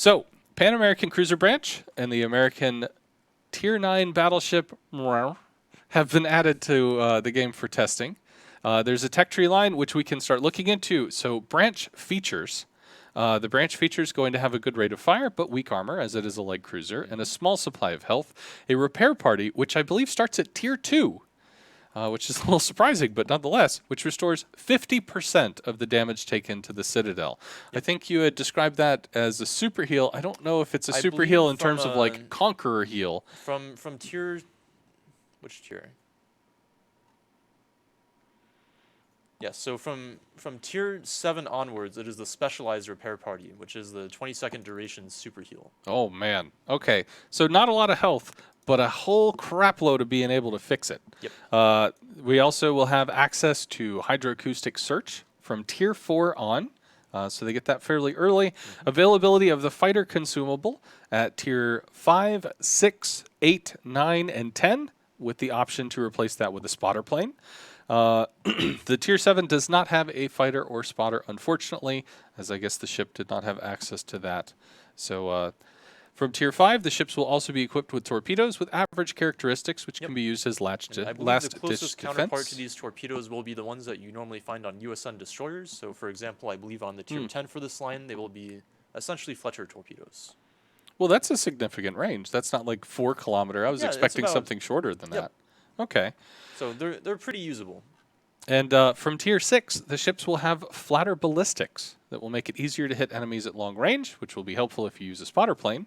So, Pan American Cruiser Branch and the American Tier 9 battleship have been added to the game for testing. There's a tech tree line which we can start looking into. So, branch features. The branch feature is going to have a good rate of fire, but weak armor, as it is a light cruiser, and a small supply of health. A repair party, which I believe starts at Tier 2, which is a little surprising, but nonetheless, which restores 50% of the damage taken to the Citadel. I think you had described that as a super heal. I don't know if it's a super heal in terms of like Conqueror heal. From tier, which tier? Yes, so from tier 7 onwards, it is the specialized repair party, which is the 20-second duration super heal. Oh man. Okay, so not a lot of health, but a whole crap load of being able to fix it. Yep. We also will have access to hydroacoustic search from tier 4 on. So they get that fairly early. Availability of the fighter consumable at tier 5, 6, 8, 9, and 10, with the option to replace that with a spotter plane. The tier 7 does not have a fighter or spotter, unfortunately, as I guess the ship did not have access to that. So from tier 5, the ships will also be equipped with torpedoes with average characteristics, which can be used as last ditch defense. The closest counterpart to these torpedoes will be the ones that you normally find on USN destroyers. So, for example, I believe on the tier 10 for this line, they will be essentially Fletcher torpedoes. Well, that's a significant range. That's not like 4 kilometer. I was expecting something shorter than that. Okay. So they're pretty usable. And from tier 6, the ships will have flatter ballistics that will make it easier to hit enemies at long range, which will be helpful if you use a spotter plane.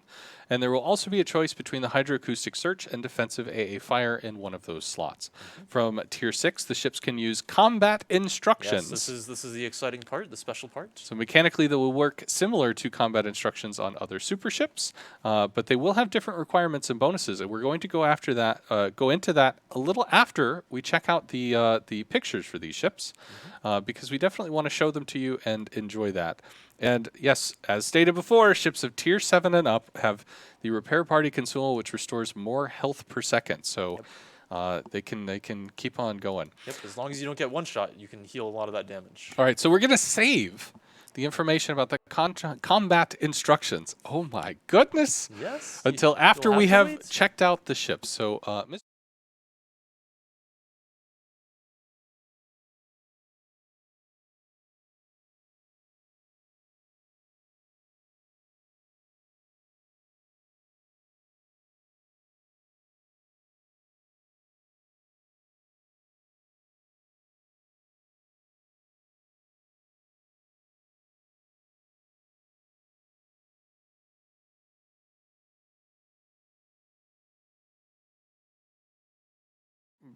And there will also be a choice between the hydroacoustic search and defensive AA fire in one of those slots. From tier 6, the ships can use combat instructions. Yes, this is the exciting part, the special part. So mechanically, they will work similar to combat instructions on other super ships, but they will have different requirements and bonuses. And we're going to go after that, go into that a little after we check out the pictures for these ships, because we definitely want to show them to you and enjoy that. And yes, as stated before, ships of tier 7 and up have the repair party consumable, which restores more health per second. So they can keep on going. Yep, as long as you don't get one shot, you can heal a lot of that damage. All right, so we're going to save the information about the combat instructions. Oh my goodness! Yes. Until after we have checked out the ships. So, Mr.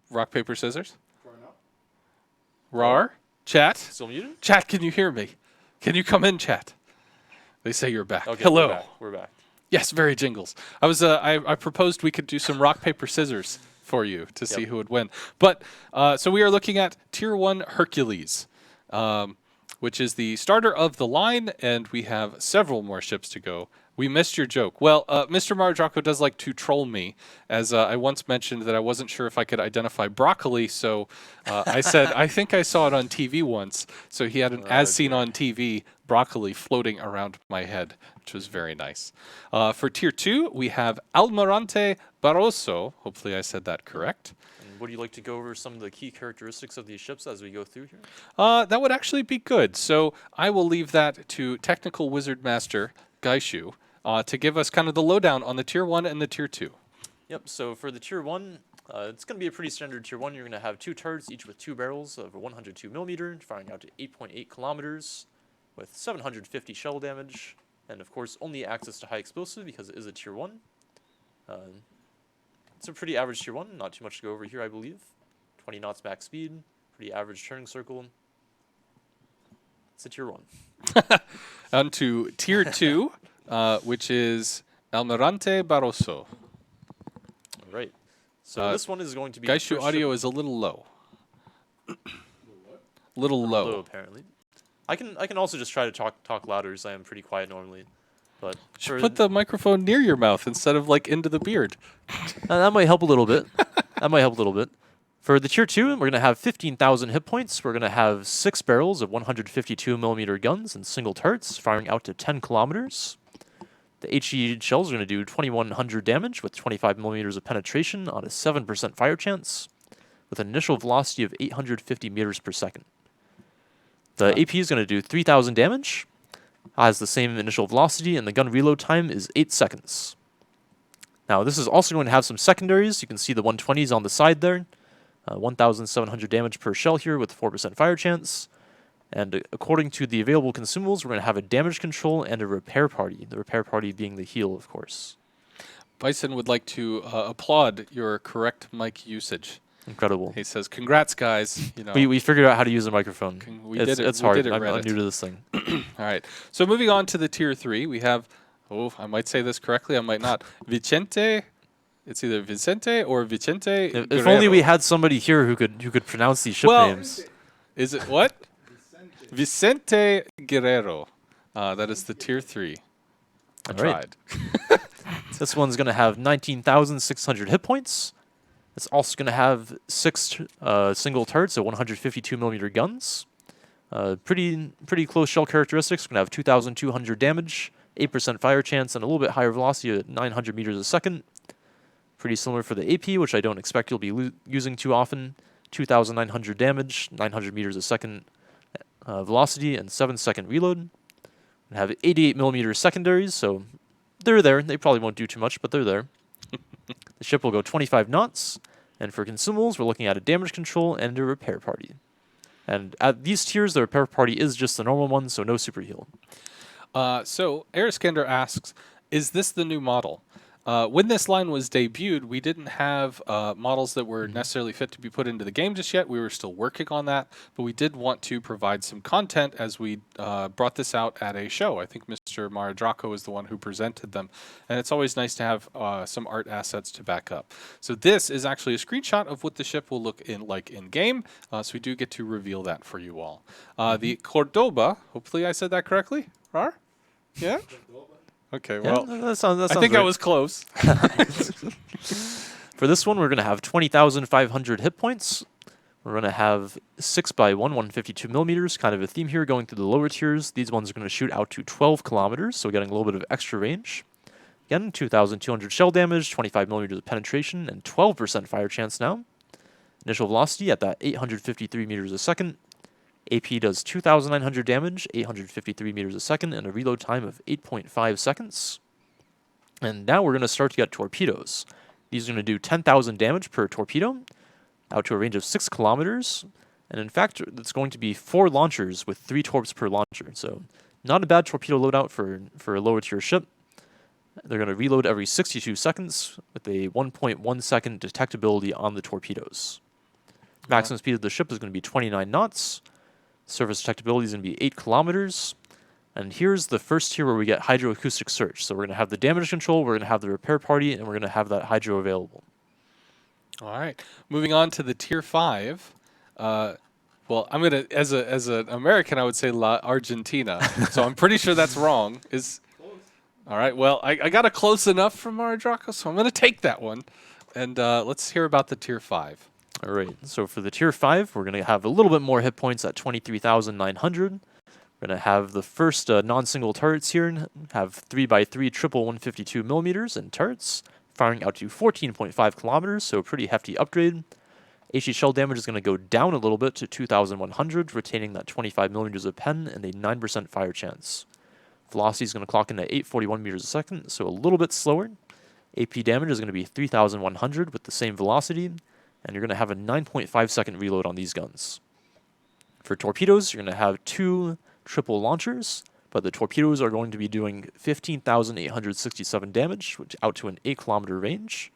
Rock, paper, scissors? Rar? Chat? Still muted? Chat, can you hear me? Can you come in, chat? They say you're back. Okay, hello. We're back. Yes, very jingles. I was I proposed we could do some rock, paper, scissors for you to see who would win. But so we are looking at Tier 1 Hercules, which is the starter of the line, and we have several more ships to go. We missed your joke. Well, Mr. Mardraco does like to troll me, as I once mentioned that I wasn't sure if I could identify broccoli, so I said, I think I saw it on TV once. So he had an as seen on TV broccoli floating around my head, which was very nice. For Tier 2, we have Almirante Barroso. Hopefully I said that correct. And would you like to go over some of the key characteristics of these ships as we go through here? That would actually be good. So I will leave that to Technical Wizard Master Gaishu to give us kind of the lowdown on the Tier 1 and the Tier 2. Yep, so for the Tier 1, it's going to be a pretty standard Tier 1. You're going to have 2 turrets, each with 2 barrels of 102 millimeter, firing out to 8.8 kilometers, with 750 shell damage, and of course only access to high explosive because it is a Tier 1. It's a pretty average Tier 1, not too much to go over here, I believe. 20 knots max speed, pretty average turning circle. It's a Tier 1. On to Tier 2, which is Almirante Barroso. All right. So this one is going to be... Gaishu audio is a little low. Little low. Low, apparently. I can also just try to talk louder, as I am pretty quiet normally. But you should put the microphone near your mouth instead of like into the beard. That might help a little bit. That might help a little bit. For the Tier 2, we're going to have 15,000 hit points. We're going to have 6 barrels of 152 millimeter guns and single turrets firing out to 10 kilometers. The HE shells are going to do 2100 damage with 25 millimeters of penetration on a 7% fire chance, with an initial velocity of 850 meters per second. The AP is going to do 3000 damage, has the same initial velocity, and the gun reload time is 8 seconds. Now, this is also going to have some secondaries. You can see the 120s on the side there. 1,700 damage per shell here with 4% fire chance. And according to the available consumables, we're going to have a damage control and a repair party. The repair party being the heal, of course. Bison would like to applaud your correct mic usage. Incredible. He says, "Congrats, guys! You know, We figured out how to use a microphone. we did it. It's we hard. did it, I'm Reddit. new to this thing. All right. So moving on to the tier 3, we have. Oh, I might say this correctly. I might not. Vicente. It's either Vicente or Vicente. If only we had somebody here who could pronounce these ship names. Is it what? Vicente Guerrero. That is the tier 3. I tried. This one's going to have 19,600 hit points. It's also going to have 6 single turrets, so 152 millimeter guns. Pretty close shell characteristics. It's going to have 2,200 damage, 8% fire chance, and a little bit higher velocity at 900 meters a second. Pretty similar for the AP, which I don't expect you'll be using too often. 2,900 damage, 900 meters a second velocity, and 7-second reload. We have 88 millimeter secondaries, so they're there. They probably won't do too much, but they're there. The ship will go 25 knots, and for consumables, we're looking at a damage control and a repair party. And at these tiers, the repair party is just the normal one, so no super heal. So Ariskander asks, is this the new model? When this line was debuted, we didn't have models that were necessarily fit to be put into the game just yet. We were still working on that, but we did want to provide some content as we brought this out at a show. I think Mr. Maradraco is the one who presented them, and it's always nice to have some art assets to back up. So this is actually a screenshot of what the ship will look like in game, so we do get to reveal that for you all. The Cordoba, hopefully I said that correctly, Rar? Yeah? Okay, well, that sounds I think right. I was close. For this one, we're going to have 20,500 hit points. We're going to have 6x1, 152 millimeters, kind of a theme here going through the lower tiers. These ones are going to shoot out to 12 kilometers, so getting a little bit of extra range. Again, 2,200 shell damage, 25 millimeters of penetration, and 12% fire chance now. Initial velocity at that 853 meters a second. AP does 2,900 damage, 853 meters a second, and a reload time of 8.5 seconds. And now we're going to start to get torpedoes. These are going to do 10,000 damage per torpedo, out to a range of 6 kilometers. And in fact, it's going to be 4 launchers with 3 torps per launcher. So not a bad torpedo loadout for a lower tier ship. They're going to reload every 62 seconds with a 1.1 second detectability on the torpedoes. Maximum speed of the ship is going to be 29 knots. Surface detectability is going to be 8 kilometers. And here's the first tier where we get hydroacoustic search. So we're going to have the damage control, we're going to have the repair party, and we're going to have that hydro available. All right. Moving on to the tier 5. Well, I'm going to, as an American, I would say La Argentina. So I'm pretty sure that's wrong. All right. Well, I got a close enough from Maradraco, so I'm going to take that one. And let's hear about the tier 5. All right, so for the tier 5, we're going to have a little bit more hit points at 23,900. We're going to have the first non-single turrets here, have 3x3 triple 152 millimeters in turrets, firing out to 14.5 kilometers, so a pretty hefty upgrade. HE shell damage is going to go down a little bit to 2,100, retaining that 25 millimeters of pen and a 9% fire chance. Velocity is going to clock in at 841 meters a second, so a little bit slower. AP damage is going to be 3,100 with the same velocity, and you're going to have a 9.5 second reload on these guns. For torpedoes, you're going to have 2 triple launchers, but the torpedoes are going to be doing 15,867 damage, which out to an 8 kilometer range,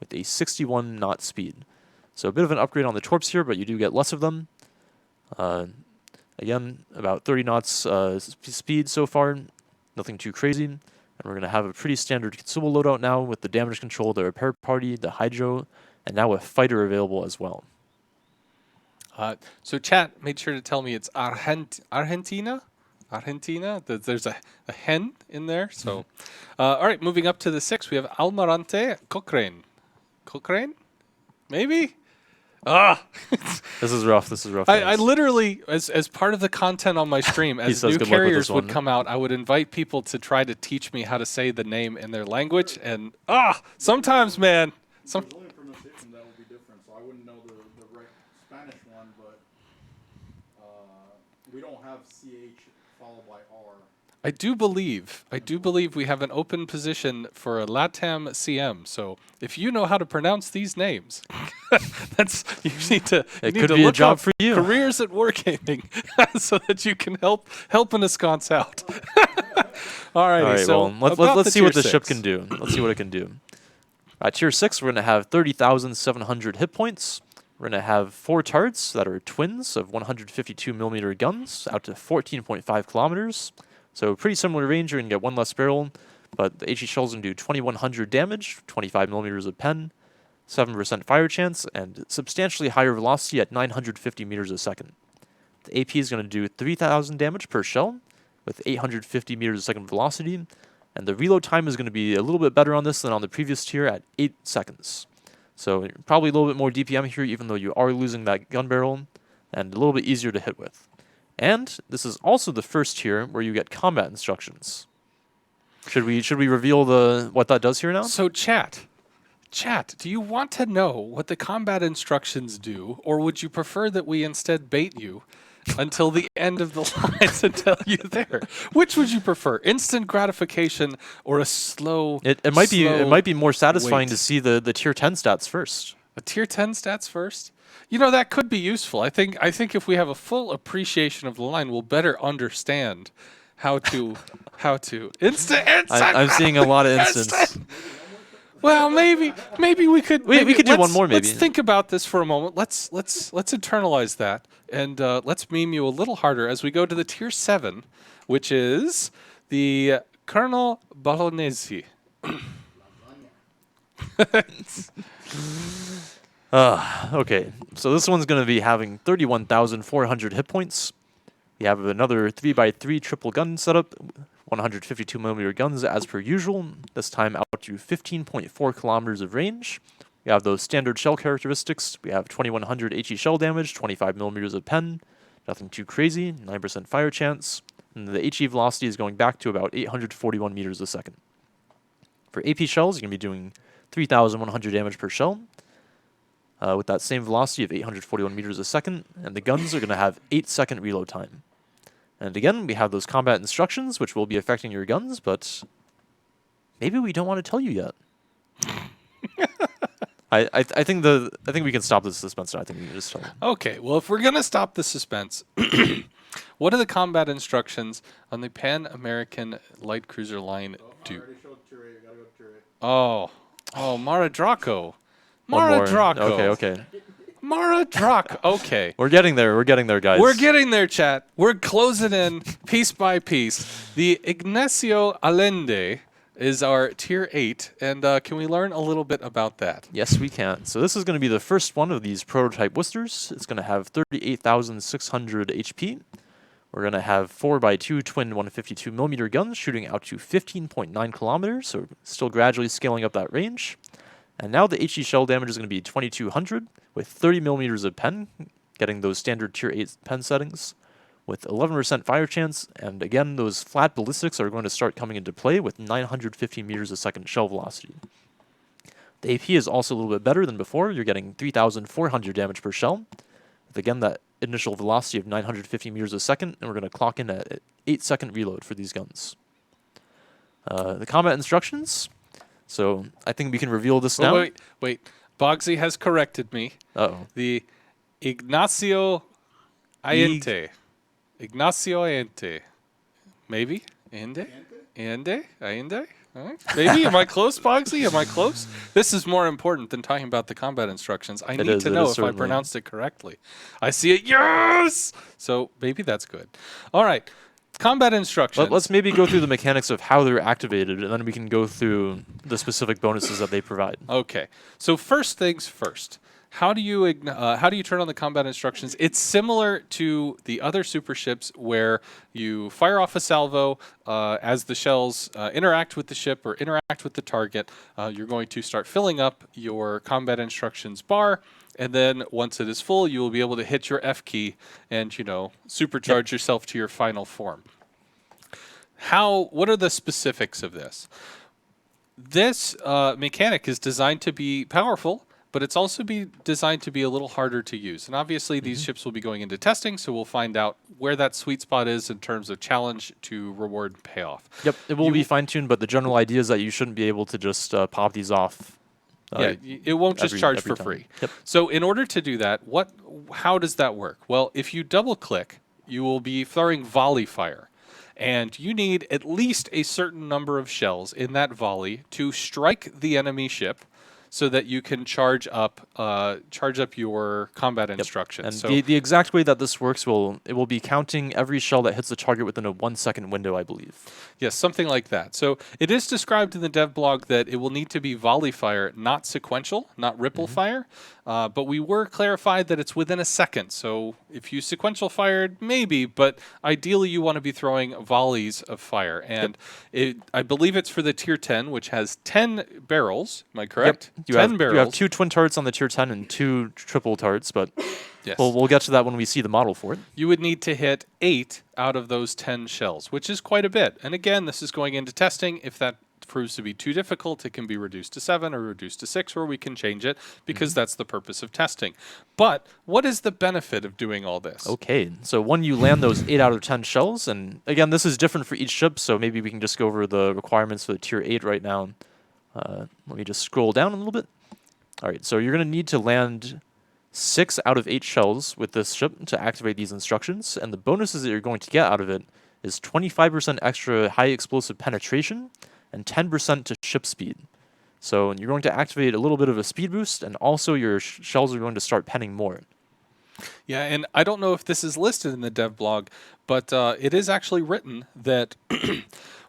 with a 61 knot speed. So a bit of an upgrade on the torps here, but you do get less of them. Again, about 30 knots speed so far, nothing too crazy. And we're going to have a pretty standard consumable loadout now with the damage control, the repair party, the hydro, and now a fighter available as well. So chat made sure to tell me it's Argentina? Argentina? There's a hen in there. So, all right, moving up to the 6, we have Almirante Cochrane. Cochrane? Maybe? Ah! This is rough. This is rough. I guys. literally, as part of the content on my stream, as says new good luck with carriers this would one. come out, I would invite people to try to teach me how to say the name in their language. And sometimes, man, There's only a pronunciation that will be different, so I wouldn't know the right Spanish one, but we don't have CH followed by R. I do believe we have an open position for a LATAM CM. So if you know how to pronounce these names, you need to. It you need could to be a look job up for you. Careers at Wargaming, so that you can help an ensconce out. Alrighty, All right, so well, about let's see what tier the ship 6. can do. Let's see what it can do. At tier 6, we're going to have 30,700 hit points. We're going to have 4 turrets that are twins of 152mm guns out to 14.5 kilometers. So pretty similar range. You're going to get 1 less barrel, but the HE shells are going to do 2,100 damage, 25mm of pen, 7% fire chance, and substantially higher velocity at 950 meters a second. The AP is going to do 3,000 damage per shell with 850 meters a second velocity, and the reload time is going to be a little bit better on this than on the previous tier at 8 seconds. So probably a little bit more DPM here, even though you are losing that gun barrel, and a little bit easier to hit with. And this is also the first tier where you get combat instructions. Should we reveal what that does here now? So chat, do you want to know what the combat instructions do, or would you prefer that we instead bait you until the end of the lines and tell you there? Which would you prefer, instant gratification or a slow? It might be more satisfying wait. to see the tier 10 stats first. A tier 10 stats first? You know, that could be useful. I think if we have a full appreciation of the line, we'll better understand how to instant. I'm seeing a lot of instants. Well, maybe we could we could do one let's- more, maybe. Let's think about this for a moment. Let's internalize that, and let's meme you a little harder as we go to the tier 7, which is the Colonel Bolognese. Okay, so this one's going to be having 31,400 hit points. We have another 3x3 triple gun setup, 152mm guns as per usual, this time out to 15.4 kilometers of range. We have those standard shell characteristics. We have 2100 HE shell damage, 25mm of pen, nothing too crazy, 9% fire chance, and the HE velocity is going back to about 841 meters a second. For AP shells, you're going to be doing 3,100 damage per shell, with that same velocity of 841 meters a second, and the guns are going to have 8-second reload time. And again, we have those combat instructions, which will be affecting your guns, but maybe we don't want to tell you yet. I think we can stop the suspense now. I think we can just tell you. Okay, well, if we're gonna stop the suspense, what do the combat instructions on the Pan-American light cruiser line I do? already showed tier 8. Gotta go to tier 8. Oh, Mara Draco. One Mara more. Draco. Okay. Mara Draco. Okay. We're getting there, guys. We're getting there, chat. We're closing in piece by piece. The Ignacio Allende is our tier 8, and can we learn a little bit about that? Yes, we can. So this is going to be the first one of these prototype Worcesters. It's going to have 38,600 HP. We're going to have 4x2 twin 152mm guns shooting out to 15.9 kilometers, so still gradually scaling up that range. And now the HE shell damage is going to be 2,200 with 30mm of pen, getting those standard tier 8 pen settings, with 11% fire chance, and again, those flat ballistics are going to start coming into play with 950 meters a second shell velocity. The AP is also a little bit better than before. You're getting 3,400 damage per shell, with again that initial velocity of 950 meters a second, and we're going to clock in at 8-second reload for these guns. The combat instructions. So I think we can reveal this now. Wait. Bogsy has corrected me. Uh-oh. The Ignacio Allende. Ignacio Allende. Maybe? Allende? Maybe? Am I close, Bogsy? Am I close? This is more important than talking about the combat instructions. I need to know if I pronounced it correctly. I see it. Yes! So maybe that's good. All right. Combat instructions. Let's maybe go through the mechanics of how they're activated, and then we can go through the specific bonuses that they provide. Okay. So first things first. how do you turn on the combat instructions? It's similar to the other super ships where you fire off a salvo as the shells interact with the ship or interact with the target. You're going to start filling up your combat instructions bar, and then once it is full, you will be able to hit your F key and supercharge yourself to your final form. What are the specifics of this? This mechanic is designed to be powerful, but it's also designed to be a little harder to use. And obviously these ships will be going into testing, so we'll find out where that sweet spot is in terms of challenge to reward and payoff. Yep, it will be fine-tuned, but the general idea is that you shouldn't be able to just pop these off. It won't just charge for free. Yep. So in order to do that, how does that work? Well, if you double-click, you will be firing volley fire. And you need at least a certain number of shells in that volley to strike the enemy ship, so that you can charge up your combat instructions. And so the exact way that this works it will be counting every shell that hits the target within a 1 second window, I believe. yes, something like that. So it is described in the dev blog that it will need to be volley fire, not sequential, not ripple fire. But we were clarified that it's within a second. So if you sequential fired, maybe, but ideally you want to be throwing volleys of fire. And I believe it's for the tier 10, which has 10 barrels. Am I correct? Yep. 10 barrels. You have 2 twin turrets on the tier 10 and 2 triple turrets, but Yes. we'll get to that when we see the model for it. You would need to hit 8 out of those 10 shells, which is quite a bit. And again, this is going into testing. If that proves to be too difficult, it can be reduced to 7 or reduced to 6, or we can change it because that's the purpose of testing. But what is the benefit of doing all this? Okay, so when you land those 8 out of 10 shells, and again, this is different for each ship, so maybe we can just go over the requirements for the tier 8 right now. Let me just scroll down a little bit. All right, so you're going to need to land 6 out of 8 shells with this ship to activate these instructions, and the bonuses that you're going to get out of it is 25% extra high explosive penetration and 10% to ship speed. So you're going to activate a little bit of a speed boost, and also your shells are going to start penning more. Yeah, and I don't know if this is listed in the dev blog, but it is actually written that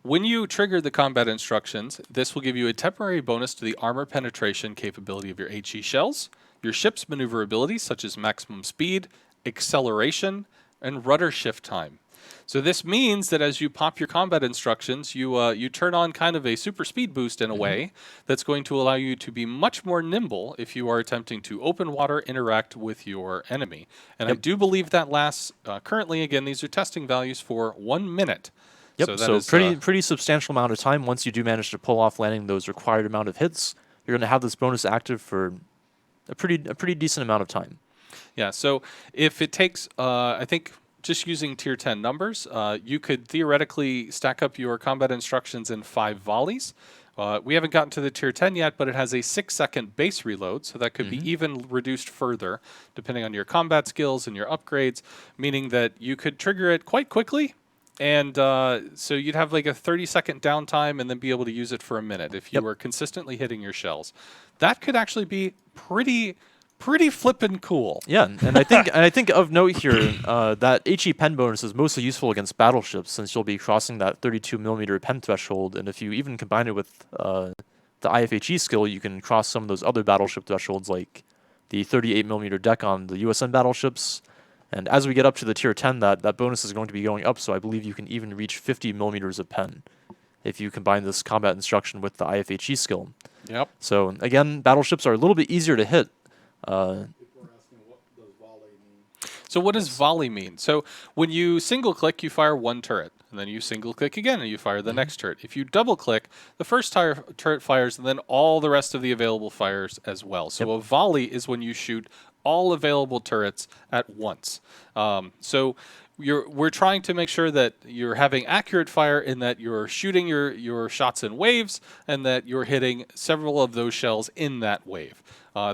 when you trigger the combat instructions, this will give you a temporary bonus to the armor penetration capability of your HE shells, your ship's maneuverability, such as maximum speed, acceleration, and rudder shift time. So this means that as you pop your combat instructions, you turn on kind of a super speed boost in a way that's going to allow you to be much more nimble if you are attempting to open water, interact with your enemy. And I do believe that lasts, currently, again, these are testing values for 1 minute. Yep, so pretty substantial amount of time. Once you do manage to pull off landing those required amount of hits, you're going to have this bonus active for a pretty decent amount of time. Yeah, so if it takes, I think, just using tier 10 numbers, you could theoretically stack up your combat instructions in 5 volleys. We haven't gotten to the tier 10 yet, but it has a 6-second base reload, so that could be even reduced further, depending on your combat skills and your upgrades, meaning that you could trigger it quite quickly, and so you'd have like a 30-second downtime and then be able to use it for a minute if you were consistently hitting your shells. That could actually be pretty flippin' cool. Yeah, and I think of note here that HE pen bonus is mostly useful against battleships, since you'll be crossing that 32mm pen threshold, and if you even combine it with the IFHE skill, you can cross some of those other battleship thresholds, like the 38mm deck on the USN battleships. And as we get up to the tier 10, that bonus is going to be going up, so I believe you can even reach 50mm of pen if you combine this combat instruction with the IFHE skill. Yep. So again, battleships are a little bit easier to hit. People are asking, what does volley mean? So what does volley mean? So when you single click, you fire 1 turret, and then you single click again and you fire the next turret. If you double click, the first turret fires, and then all the rest of the available fires as well. So a volley is when you shoot all available turrets at once. So we're trying to make sure that you're having accurate fire, in that you're shooting your shots in waves, and that you're hitting several of those shells in that wave.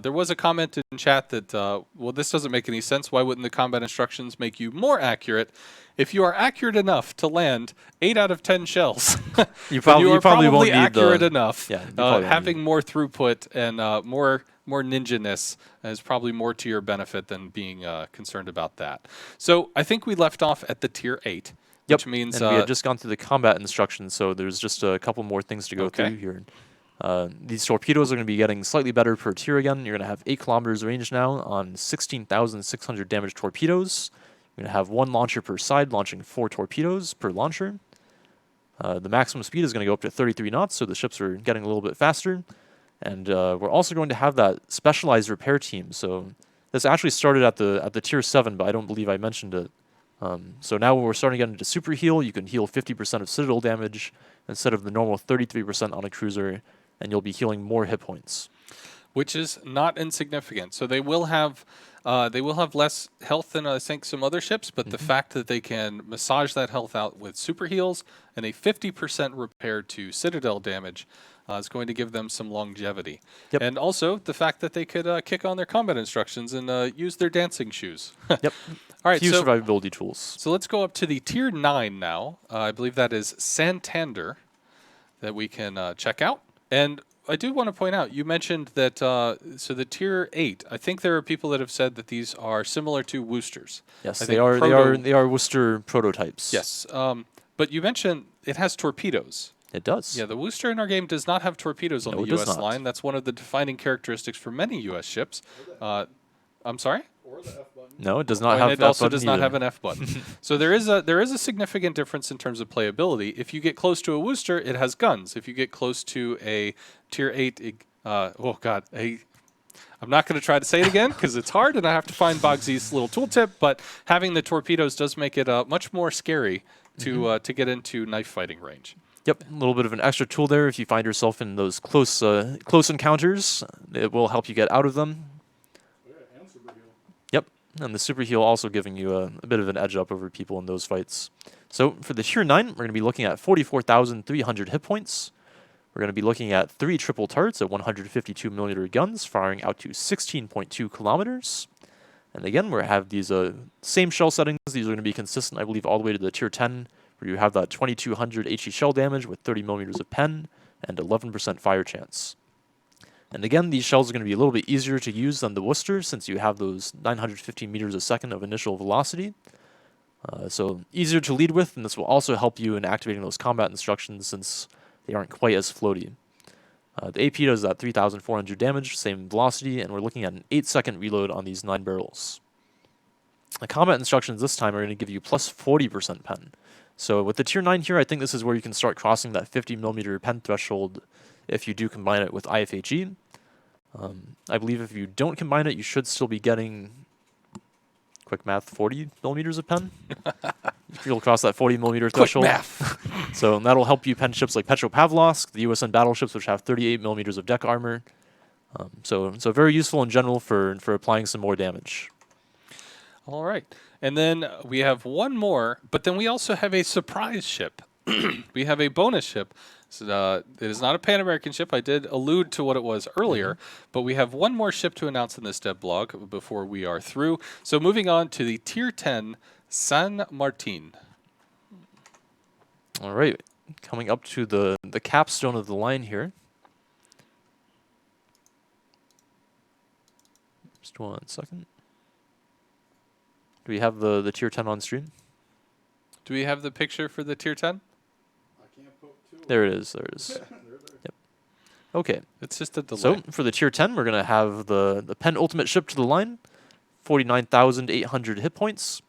There was a comment in chat that, well, this doesn't make any sense. Why wouldn't the combat instructions make you more accurate? If you are accurate enough to land 8 out of 10 shells, you probably won't need accurate enough. Yeah, having more throughput and more ninja-ness is probably more to your benefit than being concerned about that. So I think we left off at the tier 8, which means and we had just gone through the combat instructions, so there's just a couple more things to go through here. These torpedoes are going to be getting slightly better per tier again. You're going to have 8 kilometers range now on 16,600 damage torpedoes. You're going to have 1 launcher per side, launching 4 torpedoes per launcher. The maximum speed is going to go up to 33 knots, so the ships are getting a little bit faster. And we're also going to have that specialized repair team. So this actually started at the tier 7, but I don't believe I mentioned it. So now we're starting to get into super heal. You can heal 50% of citadel damage instead of the normal 33% on a cruiser, and you'll be healing more hit points, which is not insignificant. So they will have less health than I think some other ships, but the fact that they can massage that health out with super heals and a 50% repair to citadel damage is going to give them some longevity. Yep. And also the fact that they could kick on their combat instructions and use their dancing shoes. Yep. All right, Few so survivability tools. So let's go up to the tier 9 now. I believe that is Santander that we can check out. And I do want to point out, you mentioned that, so the tier 8, I think there are people that have said that these are similar to Woosters. Yes, I they think are. They are Worcester prototypes. Yes, but you mentioned it has torpedoes. It does. Yeah, the Worcester in our game does not have torpedoes on No, the it does U.S. not. line. That's one of the defining characteristics for many U.S. ships. I'm sorry? Or the F button. No, it does not And have it that also button does not either. have an F button. So there is a significant difference in terms of playability. If you get close to a Worcester, it has guns. If you get close to a tier 8, I'm not going to try to say it again because it's hard and I have to find Bogsy's little tooltip, but having the torpedoes does make it much more scary to get into knife fighting range. Yep, a little bit of an extra tool there if you find yourself in those close encounters. It will help you get out of them. Yeah, and super heal. Yep, and the super heal also giving you a bit of an edge up over people in those fights. So for the tier 9, we're going to be looking at 44,300 hit points. We're going to be looking at 3 triple turrets at 152mm guns, firing out to 16.2 kilometers. And again, we have these same shell settings. These are going to be consistent, I believe, all the way to the tier 10, where you have that 2200 HE shell damage with 30mm of pen and 11% fire chance. And again, these shells are going to be a little bit easier to use than the Worcester, since you have those 950 meters a second of initial velocity. So easier to lead with, and this will also help you in activating those combat instructions, since they aren't quite as floaty. The AP does that 3,400 damage, same velocity, and we're looking at an 8-second reload on these 9 barrels. The combat instructions this time are going to give you plus 40% pen. So with the tier 9 here, I think this is where you can start crossing that 50mm pen threshold if you do combine it with IFHE. I believe if you don't combine it, you should still be getting, quick math, 40mm of pen. You'll cross that 40mm threshold. Quick math. So that'll help you pen ships like Petropavlovsk, the USN battleships, which have 38mm of deck armor. So very useful in general for applying some more damage. All right. And then we have one more, but then we also have a surprise ship. We have a bonus ship. So, it is not a Pan-American ship. I did allude to what it was earlier, but we have one more ship to announce in this dev blog before we are through. So moving on to the tier 10 San Martin. All right, coming up to the capstone of the line here. Just 1 second. Do we have the tier 10 on stream? Do we have the picture for the tier 10? I can't poke two. There it is. There it is. There. Yep. Okay. It's just a delay. So for the tier 10, we're gonna have the penultimate ship to the line, 49,800 hit points,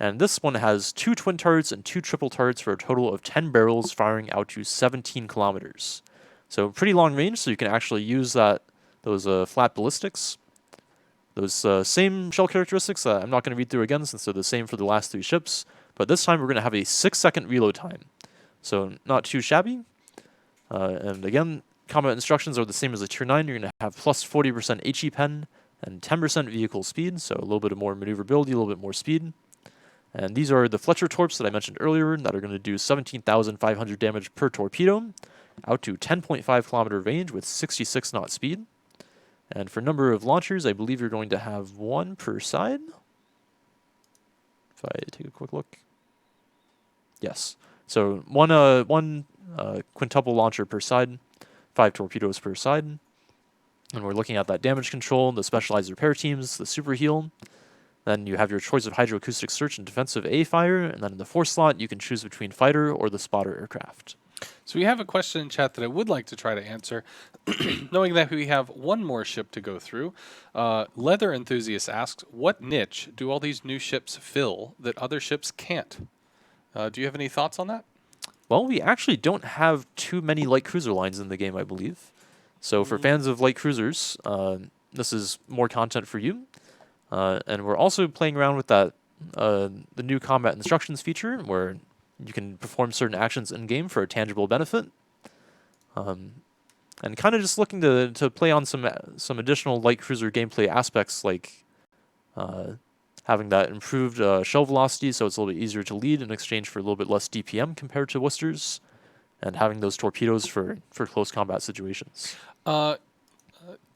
and this one has 2 twin turrets and 2 triple turrets for a total of 10 barrels, firing out to 17 kilometers. So pretty long range. So you can actually use those flat ballistics. Those same shell characteristics, I'm not going to read through again since they're the same for the last 3 ships, but this time we're going to have a 6-second reload time. So not too shabby. And again, combat instructions are the same as the tier 9. You're going to have plus 40% HE pen and 10% vehicle speed, so a little bit of more maneuverability, a little bit more speed. And these are the Fletcher torps that I mentioned earlier that are going to do 17,500 damage per torpedo, out to 10.5 kilometer range with 66 knot speed. And for number of launchers, I believe you're going to have 1 per side. If I take a quick look. Yes. So one quintuple launcher per side, 5 torpedoes per side. And we're looking at that damage control, the specialized repair teams, the super heal. Then you have your choice of hydroacoustic search and defensive A fire. And then in the 4th slot, you can choose between fighter or the spotter aircraft. So we have a question in chat that I would like to try to answer, knowing that we have one more ship to go through. Leather Enthusiast asks, what niche do all these new ships fill that other ships can't? Do you have any thoughts on that? Well, we actually don't have too many light cruiser lines in the game, I believe. So for fans of light cruisers, this is more content for you. And we're also playing around with that the new combat instructions feature, where you can perform certain actions in game for a tangible benefit. And kind of just looking to play on some additional light cruiser gameplay aspects, like having that improved shell velocity, so it's a little bit easier to lead in exchange for a little bit less DPM compared to Worcesters, and having those torpedoes for close combat situations. Are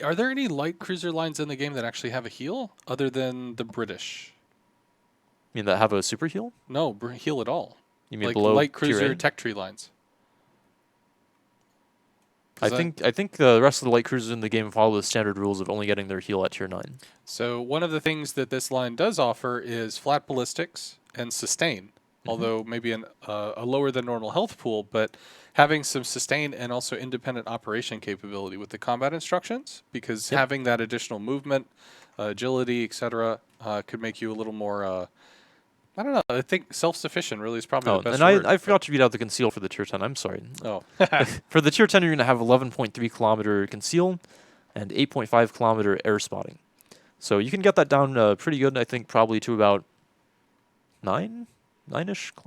there any light cruiser lines in the game that actually have a heal other than the British? You mean that have a super heal? No, heal at all. You mean Like below light tier cruiser A? tech tree lines. I think the rest of the light cruisers in the game follow the standard rules of only getting their heal at tier 9. So one of the things that this line does offer is flat ballistics and sustain, although maybe a lower than normal health pool, but having some sustain and also independent operation capability with the combat instructions, because having that additional movement, agility, etc., could make you a little more. I don't know. I think self-sufficient really is probably the best and word. I forgot to read out the conceal for the tier 10. I'm sorry. Oh. For the tier 10, you're going to have 11.3 kilometer conceal and 8.5 kilometer air spotting. So you can get that down pretty good, I think, probably to about 9-ish kilometers.